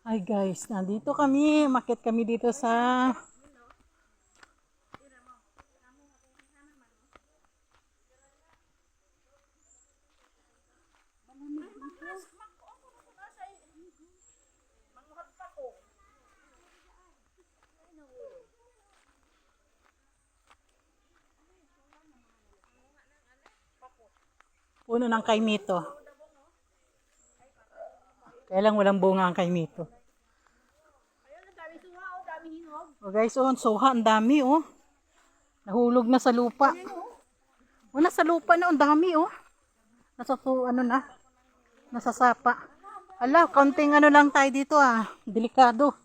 Hi guys, nandito kami. Makit kami dito sa puno ng kaimito. Kaya lang walang bunga ang kaimito. Oh guys, oh, suha, ang dami oh. Nahulog na sa lupa. Oh, nasa lupa na, ang dami oh. Nasa ano na, nasa sapa. Ala, kaunting ano lang tayo dito ah. Delikado.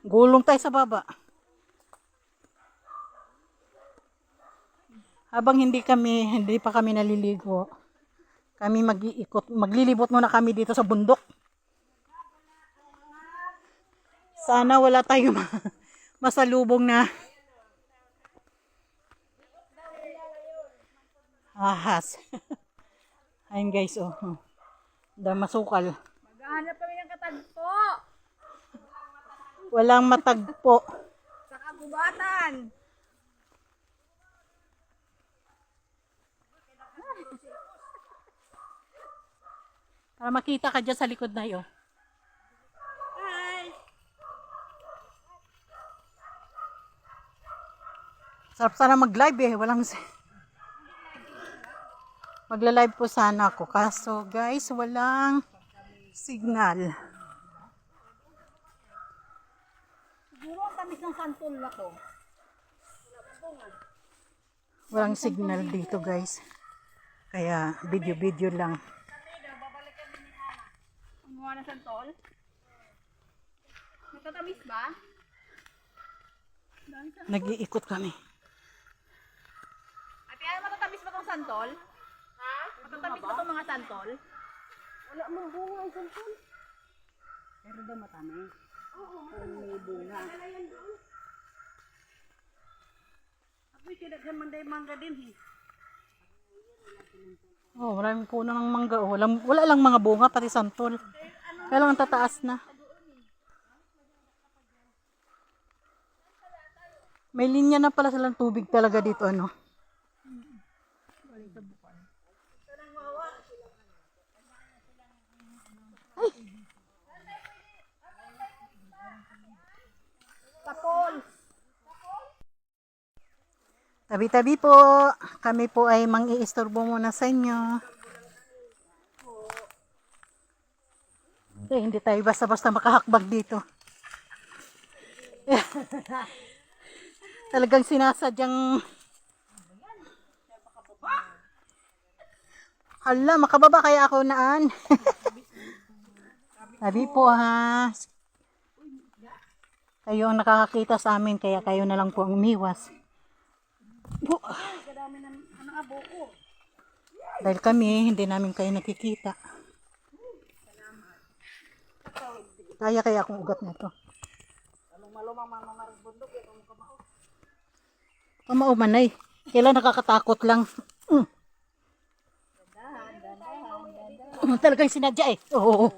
Gulong tayo sa baba. Habang hindi pa kami naliligo, kami mag-iikot, maglilibot muna kami dito sa bundok. Sana wala tayong masalubong na ahas. Ayun guys, oh. Masukal. Maghahanap kami ng katagpo. Walang matagpo. Sa kagubatan. Para makita ka dyan sa likod na yun. Hi. Sarap sana mag-live eh. Magla-live po sana ako. Kaso guys, walang signal. Siguro ang tamis ng santol na to. Walang signal dito guys. Kaya video lang. Ang mga na santol? Matatamis ba? Nag-iikot kami. Ate, ano matatamis ba tong santol? Ha? Matatamis ba tong mga santol? Wala mong bunga ang santol. Pero daw matamis. Oo, may bunga. Ako'y kinaghan man dahil mangga din eh. Oh, maraming puno ng mangga. Oh. Wala lang mga bunga, pati santol. Kaya lang ang tataas na. May linya na pala silang tubig talaga dito, ano. Ay. Tapol. Tabi-tabi po. Kami po ay mang-iistorbo muna sa inyo. Hindi tayo basta-basta makahakbag dito. Talagang sinasadyang hala, makababa kaya ako naan. Sabi po ha. Kayo ang nakakakita sa amin, kaya kayo na lang po ang umiwas. Dahil kami, hindi namin kayo nakikita. Kaya akong ugat na to. Kamao manay. Kailan nakakatakot lang. Talagang sinadya eh. Oo.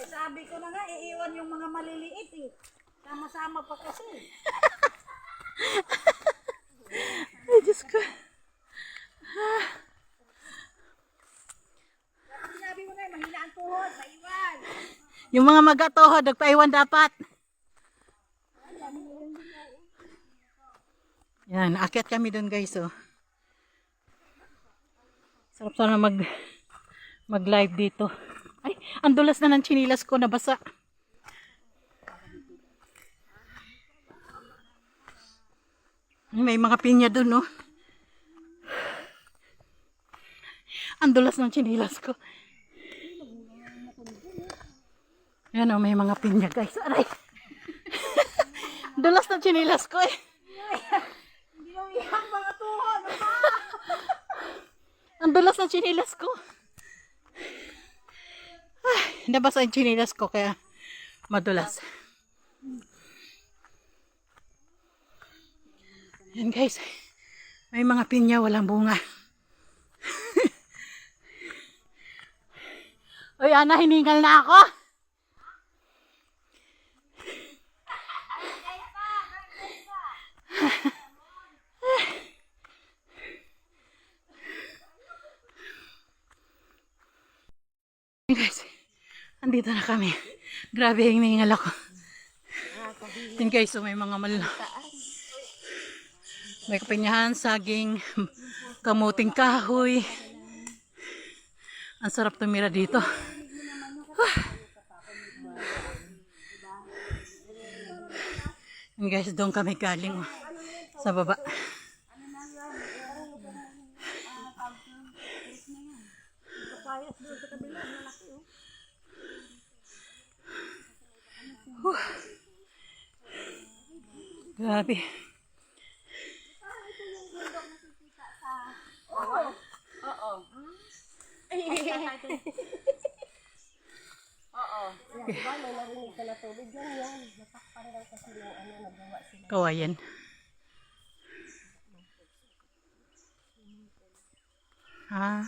Sabi ko na nga, iiwan yung mga maliliit eh. Sama-sama pa kasi. Ay, Diyos ko. Sabi mo na, mahina ang tuhod, maiwan. Yung mga magatohod, nagpaiwan dapat. Yan, aakyat kami doon guys, oh. Sarap sana mag-live dito. Ay, ang dulas na ng tsinilas ko, nabasa. May mga pinya doon, no? Ang dulas ng tsinilas ko. Yan, oh, may mga pinya, guys. Aray! Dulas ng tsinilas ko, eh. Hindi mo iyang mga tuhod. Ang dulas ng tsinilas ko. Ay, nabasa yung tsinilas ko, kaya madulas. Yan guys, May mga pinya, walang bunga. Uy, Ana, hiningal na ako. Guys, andito na kami. Grabe, hiningal ako. Yan guys, so may mga may kapinyahan, saging, kamuting kahoy. Ang sarap tumira dito. Yan guys, doon kami galing sa baba. Grabe. Kawayan. Ha?